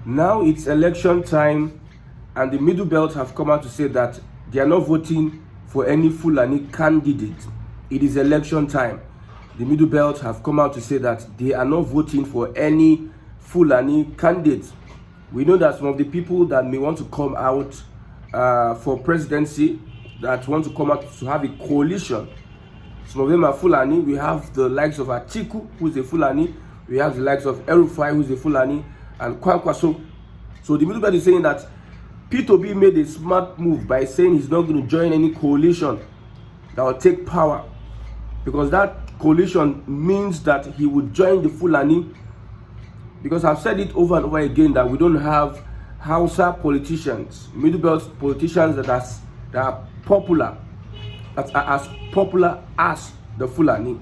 Now it's election time, and the Middle Belt have come out to say that they are not voting for any Fulani candidate. It is election time. The Middle Belt have come out to say that they are not voting for any Fulani candidate. We know that some of the people that may want to come out for presidency, that want to come out to have a coalition, some of them are Fulani. We have the likes of Atiku, who is a Fulani. We have the likes of Rufai, who is a Fulani, and Kwankwaso. So the Middle Belt is saying that P2B made a smart move by saying he's not going to join any coalition that will take power, because that coalition means that he would join the Fulani. Because I've said it over and over again that we don't have Hausa politicians, Middle Belt politicians that are popular, that are as popular as the Fulani.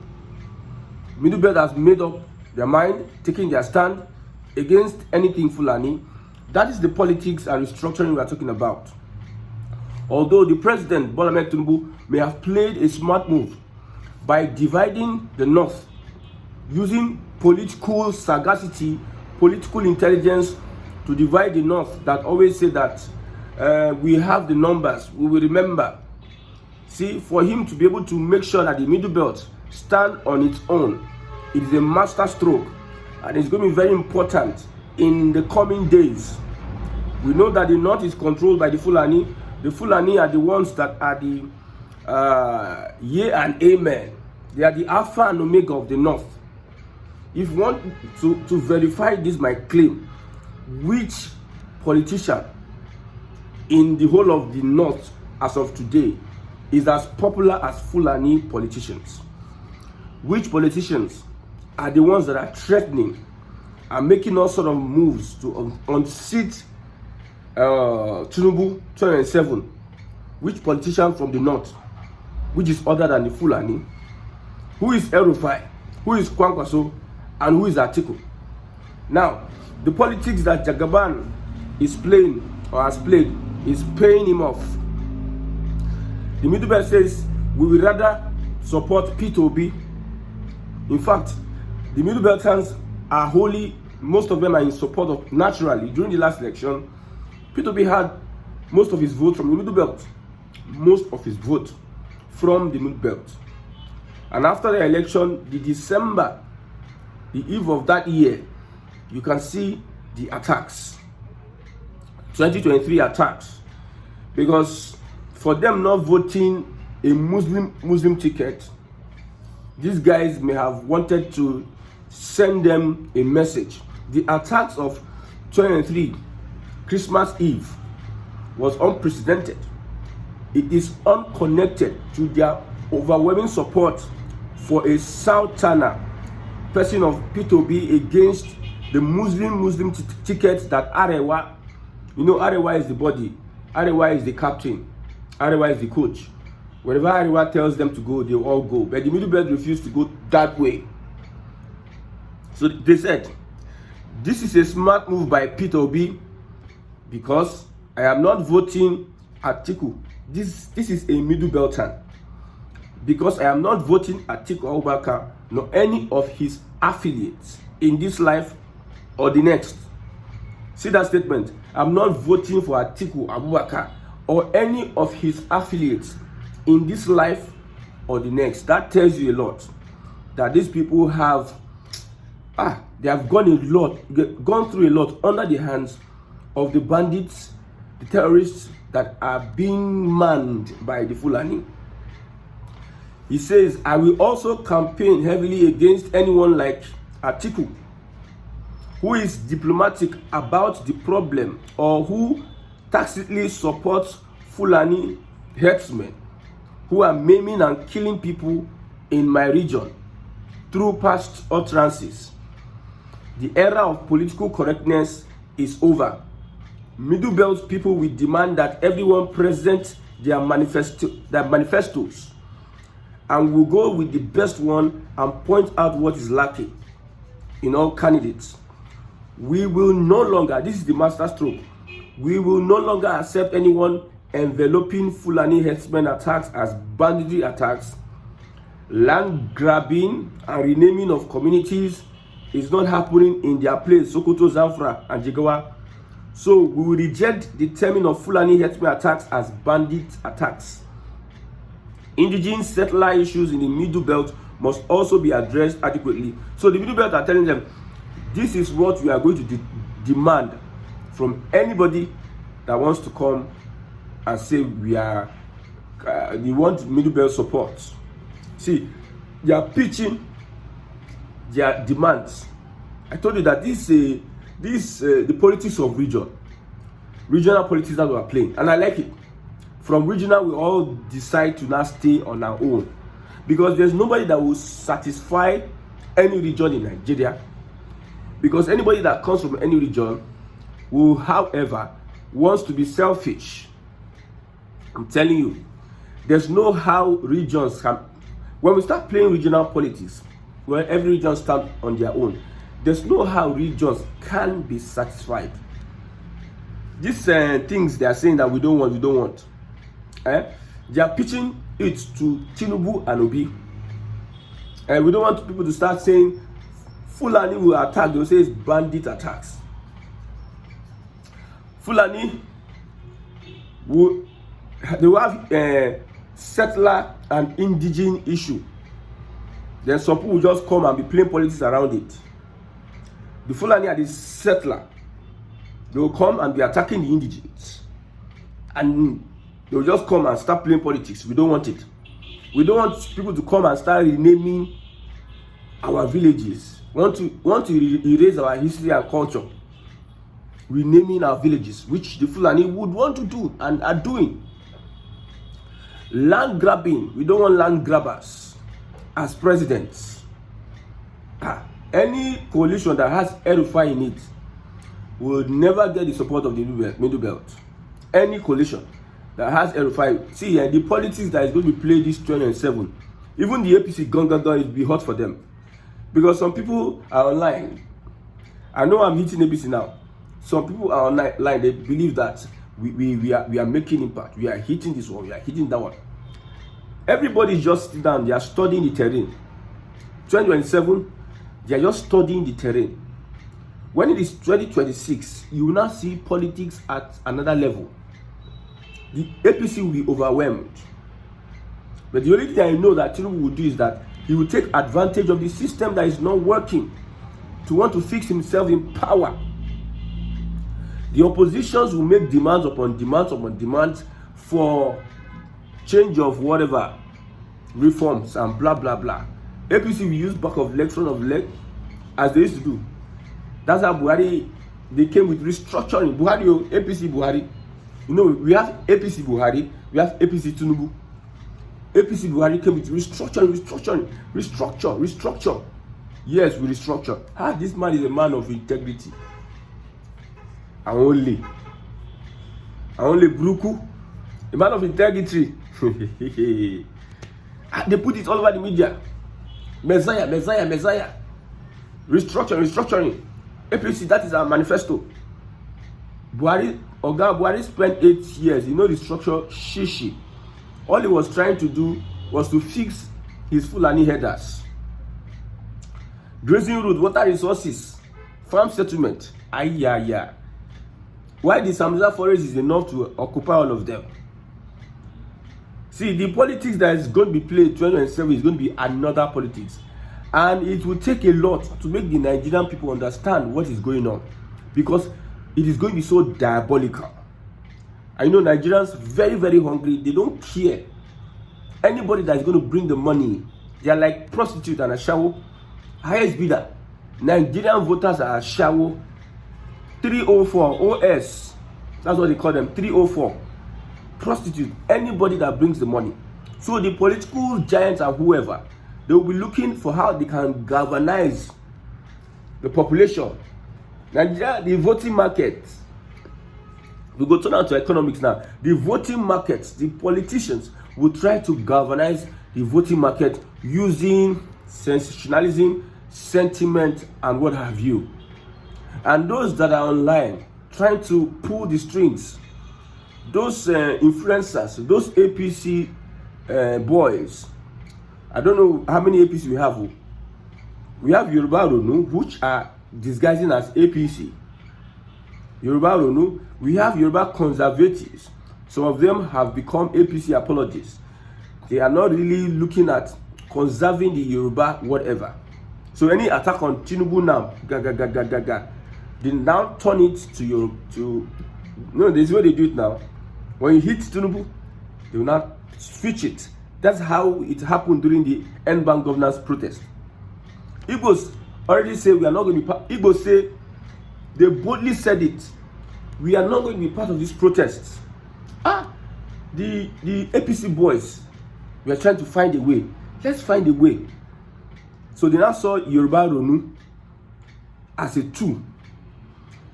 Middle Belt has made up their mind, taking their stand against anything Fulani. That is the politics and restructuring we are talking about. Although the president, Bola Ahmed Tinubu, may have played a smart move by dividing the North, using political sagacity, political intelligence to divide the North, that always say that we have the numbers, we will remember. See, for him to be able to make sure that the Middle Belt stand on its own, it is a master stroke, and it's going to be very important in the coming days. We know that the North is controlled by the Fulani. The Fulani are the ones that are the yea and amen. They are the alpha and omega of the North. If you want to verify this, my claim, which politician in the whole of the North as of today is as popular as Fulani politicians? Which politicians are the ones that are threatening and making all sort of moves to unseat Tinubu 2007? Which politician from the North, which is other than the Fulani? Who is Rufai? Who is Kwankwaso? And who is Atiku? Now, the politics that Jagaban is playing or has played is paying him off. The Middle Belt says we will rather support P2B. In fact, the Middle Beltans are wholly, most of them are in support of, naturally, during the last election, P2B had most of his vote from the Middle Belt. Most of his vote from the Middle Belt. And after the election, the December, the eve of that year, you can see the attacks. 2023 attacks. Because for them not voting a Muslim ticket, these guys may have wanted to send them a message. The attacks of 2023 Christmas Eve was unprecedented. It is unconnected to their overwhelming support for a Southerner person of P2B against the Muslim tickets that Arewa, you know, Arewa is the body, Arewa is the captain, Arewa is the coach. Wherever Arewa tells them to go, they all go. But the Middle Belt refused to go that way. So they said, this is a smart move by P2B because I am not voting Atiku. This is a Middle Beltan. Because I am not voting Atiku Abubakar nor any of his affiliates in this life or the next. See that statement? I'm not voting for Atiku Abubakar or any of his affiliates in this life or the next. That tells you a lot. That these people have they have gone through a lot under the hands of the bandits, the terrorists that are being manned by the Fulani. He says, I will also campaign heavily against anyone like Atiku, who is diplomatic about the problem or who tacitly supports Fulani herdsmen who are maiming and killing people in my region through past utterances. The era of political correctness is over. Middle Belt people will demand that everyone present their manifestos, and we'll go with the best one and point out what is lacking in all candidates. We will no longer, this is the master stroke, we will no longer accept anyone enveloping Fulani herdsmen attacks as banditry attacks. Land grabbing and renaming of communities is not happening in their place, Sokoto, Zamfara, and Jigawa. So we will reject the terming of Fulani herdsmen attacks as bandit attacks. Indigenous settler issues in the Middle Belt must also be addressed adequately. So the Middle Belt are telling them, this is what we are going to demand from anybody that wants to come and say we want Middle Belt support. See, they are pitching their demands. I told you that the politics of regional politics that we are playing, and I like it. From regional, we all decide to now stay on our own, because there's nobody that will satisfy any region in Nigeria. Because anybody that comes from any region will, however, wants to be selfish. I'm telling you, there's no how regions can. When we start playing regional politics, where every region stands on their own, there's no how regions can be satisfied. These things they are saying that we don't want. They are pitching it to Tinubu and Obi. And we don't want people to start saying Fulani will attack. They will say it's bandit attacks. Fulani they will have settler and indigenous issue. Then some people will just come and be playing politics around it. The Fulani are the settler. They will come and be attacking the indigenous. And they will just come and start playing politics. We don't want it. We don't want people to come and start renaming our villages. We want to erase our history and culture. Renaming our villages, which the Fulani would want to do and are doing. Land grabbing. We don't want land grabbers as presidents. Any coalition that has Rufai in it will never get the support of the Middle Belt. Any coalition that has Rufai, see, the politics that is going to be played this 2007, even the APC gun, it will be hot for them. Because some people are online. I know I'm hitting APC now. Some people are online, they believe that we are making impact. We are hitting this one, we are hitting that one. Everybody just sit down, they are studying the terrain. 2027, they are just studying the terrain. When it is 2026, you will now see politics at another level. The APC will be overwhelmed. But the only thing I know that Tinubu will do is that he will take advantage of the system that is not working to want to fix himself in power. The oppositions will make demands upon demands for change of whatever, reforms and blah blah blah. APC will use back of leg, front of leg, as they used to do. That's how Buhari, they came with restructuring. Buhari, APC Buhari. You know, we have APC Buhari, we have APC Tinubu. APC Buhari came with restructure. Yes, we restructure. This man is a man of integrity. And only Bruku, a man of integrity. They put it all over the media. Messiah. Restructuring. APC, that is our manifesto. Buhari spent 8 years, the structure shishi. All he was trying to do was to fix his Fulani headers. Grazing road, water resources, farm settlement. Why the Samza forest is enough to occupy all of them. See, the politics that is going to be played 2027 is going to be another politics. And it will take a lot to make the Nigerian people understand what is going on. Because it is going to be so diabolical. I know Nigerians very, very hungry. They don't care. Anybody that is going to bring the money, they are like prostitute and a shower. Highest bidder. Nigerian voters are a shower. 304 OS. That's what they call them. 304. Prostitute. Anybody that brings the money. So the political giants and whoever, they will be looking for how they can galvanize the population. Nigeria, the voting market. We go turn out to economics now. The voting markets, the politicians will try to galvanize the voting market using sensationalism, sentiment, and what have you. And those that are online trying to pull the strings, those influencers, those APC boys. I don't know how many APC we have. We have Yoruba Ronu, which are disguising as APC. Yoruba Ronu. We have Yoruba conservatives. Some of them have become APC apologists. They are not really looking at conserving the Yoruba whatever. So any attack on Tinubu now, they now turn it to this is what they do it now. When you hit Tinubu, they will not switch it. That's how it happened during the N-Bank governance protest. Igbos already say we are not going to be part. Igbos say, they boldly said it, we are not going to be part of this protest. The APC boys, we are trying to find a way. Let's find a way. So they now saw Yoruba Ronu as a tool.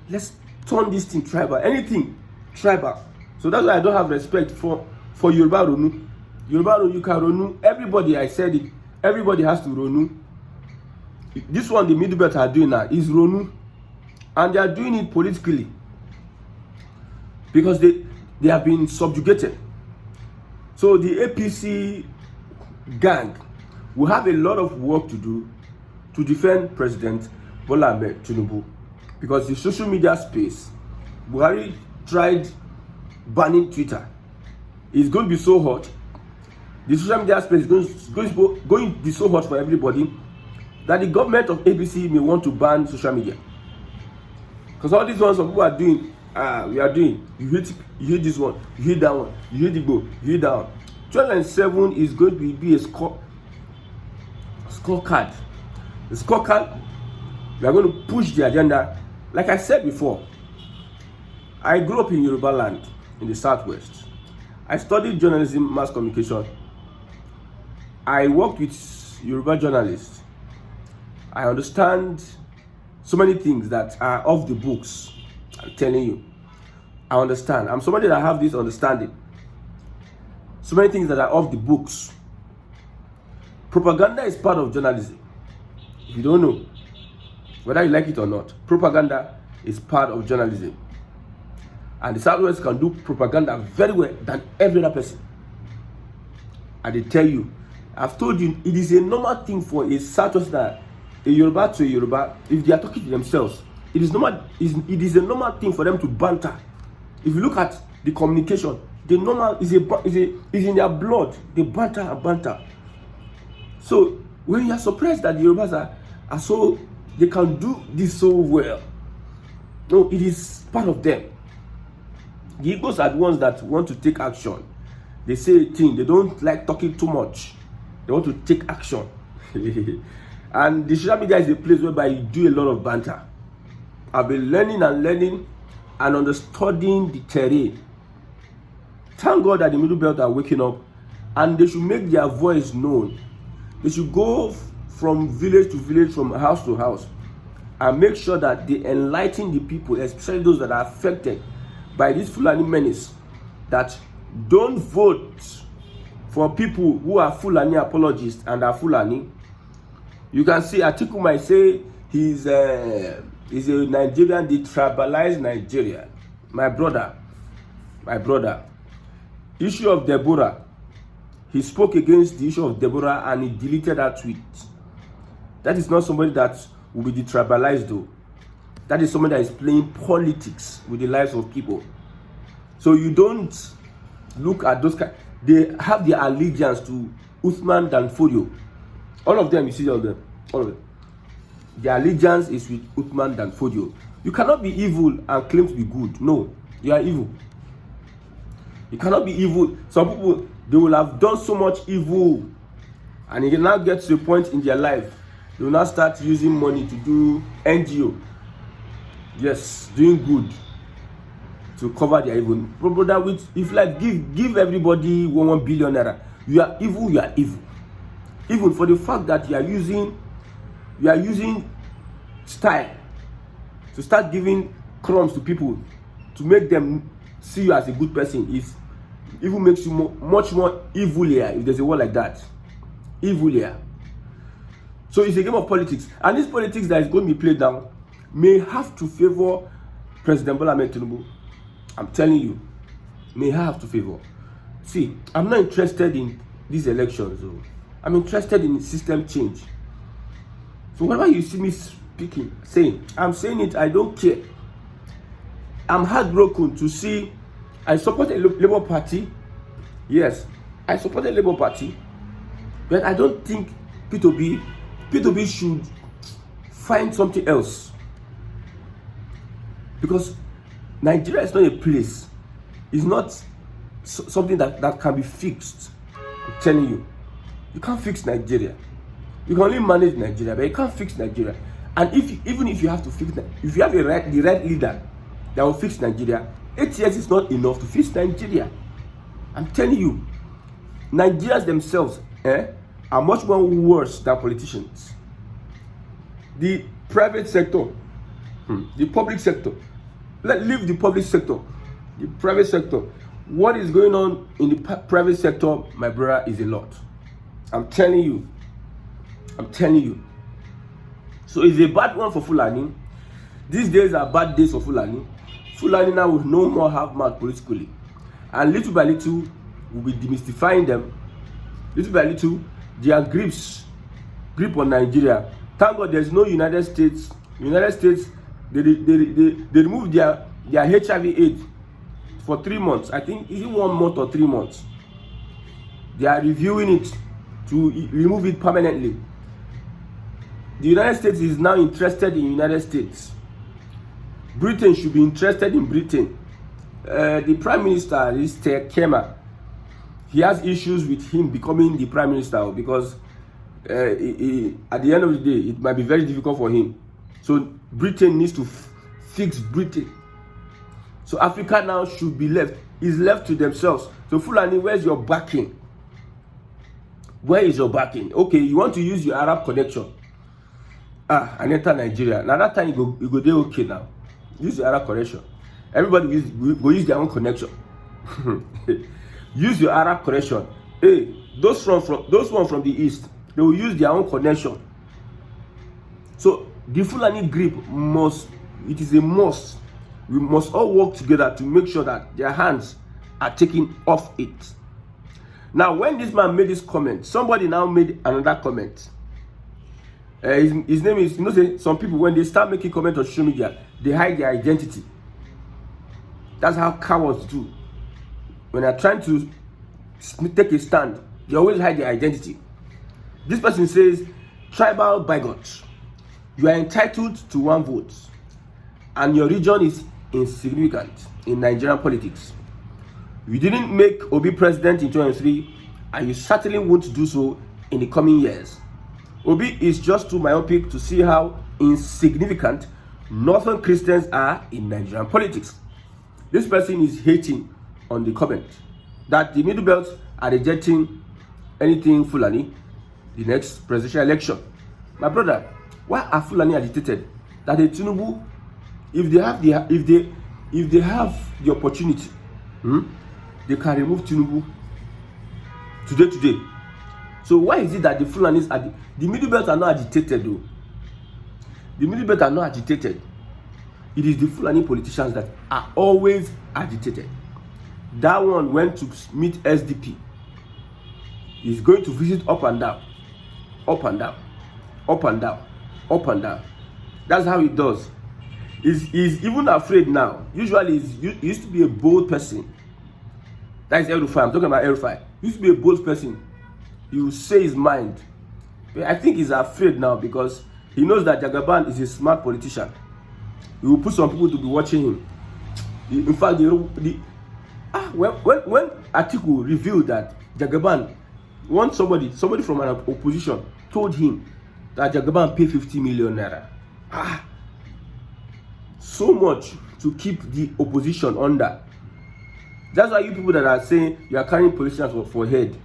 Let's turn this thing tribal. Anything tribal. So that's why I don't have respect for Yoruba Ronu. Yoruba Ronu, you can Ronu. Everybody, I said it. Everybody has to Ronu. This one, the middle belt are doing now, is Ronu. And they are doing it politically. Because they have been subjugated. So the APC gang will have a lot of work to do to defend President Bola Ahmed Tinubu. Because the social media space, Buhari tried banning Twitter. It's going to be so hot. The social media space is going to be so hot for everybody that the government of APC may want to ban social media. Because all these ones some people are doing, we are doing, you hit this one, you hit that one, you hit the goal, you hit that one. 2007 is going to be a scorecard. The scorecard, we are going to push the agenda. Like I said before, I grew up in Yoruba land in the southwest. I studied journalism, mass communication. I worked with Yoruba journalists. I understand so many things that are off the books. I'm telling you, I understand. I'm somebody that have this understanding. So many things that are off the books. Propaganda is part of journalism. If you don't know, whether you like it or not, propaganda is part of journalism. And the Southwest can do propaganda very well than every other person. And they tell you, I've told you, it is a normal thing for a Southwest, a Yoruba to a Yoruba, if they are talking to themselves, it is a normal thing for them to banter. If you look at the communication, the normal is in their blood. They banter and banter. So when you are surprised that the Yorubas are so, they can do this so well, no, it is part of them. The Igbos are the ones that want to take action. They say a thing, they don't like talking too much. They want to take action. And the social media is a place whereby you do a lot of banter. I've been learning and understanding the terrain. Thank God that the middle belt are waking up, and they should make their voice known. They should go from village to village, from house to house, and make sure that they enlighten the people, especially those that are affected by this Fulani menace, that don't vote for people who are Fulani apologists and are Fulani. You can see Atiku might say he's a Nigerian, the tribalized Nigeria. My brother. Issue of Deborah. He spoke against the issue of Deborah and he deleted that tweet. That is not somebody that will be detribalized though. That is somebody that is playing politics with the lives of people. So you don't look at those guys. They have their allegiance to Uthman Danfodio. All of them, you see all of them. Their allegiance is with Uthman Danfodio. You cannot be evil and claim to be good. No, you are evil. You cannot be evil. Some people, they will have done so much evil, and they now get to a point in their life, they will now start using money to do NGO. Yes, doing good to cover their evil. Brother, if like give everybody 1 billion naira, you are evil. You are evil. Even for the fact that you are using style to start giving crumbs to people to make them see you as a good person, is even makes you much more evilier, if there's a word like that. Evilier. So it's a game of politics, and this politics that is going to be played now may have to favor President Bola Ahmed Tinubu. I'm telling you, may have to favor. See, I'm not interested in these elections though. I'm interested in system change. So whenever you see me speaking, saying, I'm saying it, I don't care. I'm heartbroken to see. I supported Labour Party. Yes, I supported Labour Party, but I don't think P2B should find something else, because Nigeria is not a place. It's not something that can be fixed. I'm telling you, you can't fix Nigeria. You can only manage Nigeria, but you can't fix Nigeria. And even if you have to fix, if you have the right leader that will fix Nigeria, 8 years is not enough to fix Nigeria. I'm telling you, Nigerians themselves are much more worse than politicians. The private sector, the public sector. Leave the public sector, the private sector. What is going on in the private sector, my brother, is a lot. I'm telling you. So it's a bad one for Fulani. These days are bad days for Fulani. Fulani now will no more have mouth politically, and little by little we'll be demystifying them. Little by little, their grip on Nigeria. Thank God there's no United States. They removed their HIV/AIDS for 3 months. I think is it 1 month or 3 months. They are reviewing it to remove it permanently. The United States is now interested in United States. Britain should be interested in Britain. The Prime Minister is Kema. He has issues with him becoming the Prime Minister, because at the end of the day, it might be very difficult for him. So Britain needs to fix Britain. So Africa now should be left to themselves. So Fulani, where's your backing? Where is your backing? Okay, you want to use your Arab connection. And enter Nigeria. Now that time you go there, okay now. Use your Arab connection. Everybody go use their own connection. Use your Arab connection. Hey, those one from the east, they will use their own connection. So the Fulani grip it is a must. We must all work together to make sure that their hands are taken off it. Now, when this man made this comment, somebody now made another comment. His name is, say, some people, when they start making comments on social media, they hide their identity. That's how cowards do. When they're trying to take a stand, they always hide their identity. This person says, tribal bigot. You are entitled to 1 vote, and your region is insignificant in Nigerian politics. You didn't make Obi president in 2023, and you certainly won't do so in the coming years. Obi is just too myopic to see how insignificant Northern Christians are in Nigerian politics. This person is hating on the comment that the Middle Belt are rejecting anything Fulani the next presidential election. My brother, why are Fulani agitated that the Tinubu, if they have the opportunity, they can remove Tinubu today? So why is it that the Fulanis are the Middle Belt are not agitated though? The Middle Belt are not agitated. It is the Fulani politicians that are always agitated. That one went to meet SDP. He's going to visit up and down, up and down, up and down, up and down. That's how he does. He's even afraid now. Usually he used to be a bold person. That is Rufai. I'm talking about Rufai. He used to be a bold person. He will say his mind. But I think he's afraid now because he knows that Jagaban is a smart politician. He will put some people to be watching him. In fact, when Atiku revealed that Jagaban, somebody from an opposition told him that Jagaban paid 50 million naira. So much to keep the opposition under. That's why you people that are saying you are carrying politicians for head.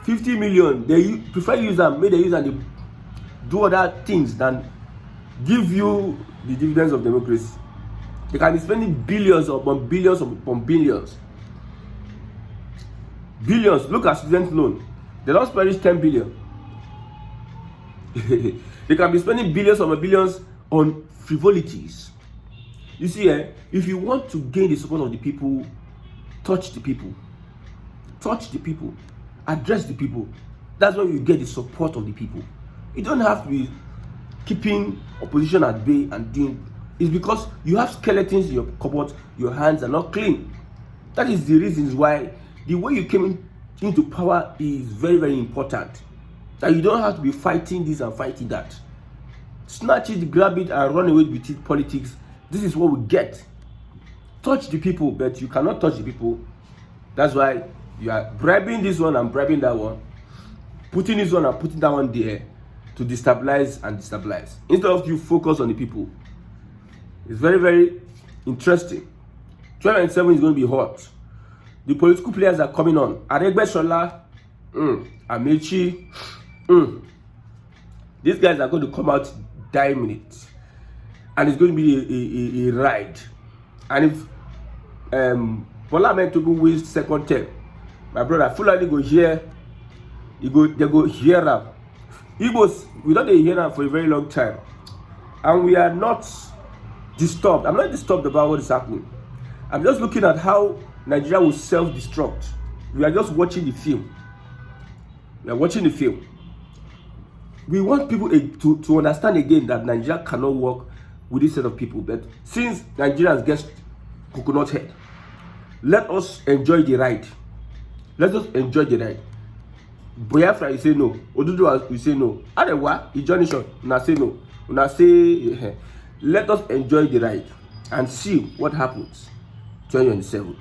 50 million, they prefer use them, may they use and they do other things than give you the dividends of democracy. They can be spending billions upon billions upon billions. Billions. Look at student loan. They don't spend 10 billion. They can be spending billions upon billions on frivolities. You see, if you want to gain the support of the people, touch the people. Touch the people. Address the people. That's when you get the support of the people. You don't have to be keeping opposition at bay and doing It's because you have skeletons in your cupboard, your hands are not clean. That is the reasons why the way you came into power is very, very important. That you don't have to be fighting this and fighting that. Snatch it, grab it, and run away with it. Politics. This is what we get. Touch the people, but you cannot touch the people. That's why you are bribing this one and bribing that one, putting this one and putting that one there to destabilize and destabilize. Instead of you focus on the people. It's very, very interesting. 2027 is going to be hot. The political players are coming on. Aregbesola, Amechi, these guys are going to come out minutes, and it's going to be a ride. And if Bola Ahmed Tinubu wins second term, my brother Fulani go hear, they go hear them. Igbos, we don't hear them for a very long time, and we are not disturbed. I'm not disturbed about what is happening. I'm just looking at how Nigeria will self-destruct. We are just watching the film. We are watching the film. We want people to understand again that Nigeria cannot work with this set of people. But since Nigerians get coconut head, let us enjoy the ride. Let us enjoy the ride. Biafra, you say no. Oduduwa, you say no. Arewa, Ijonishon, una say no. Una say, let us enjoy the ride and see what happens 2027.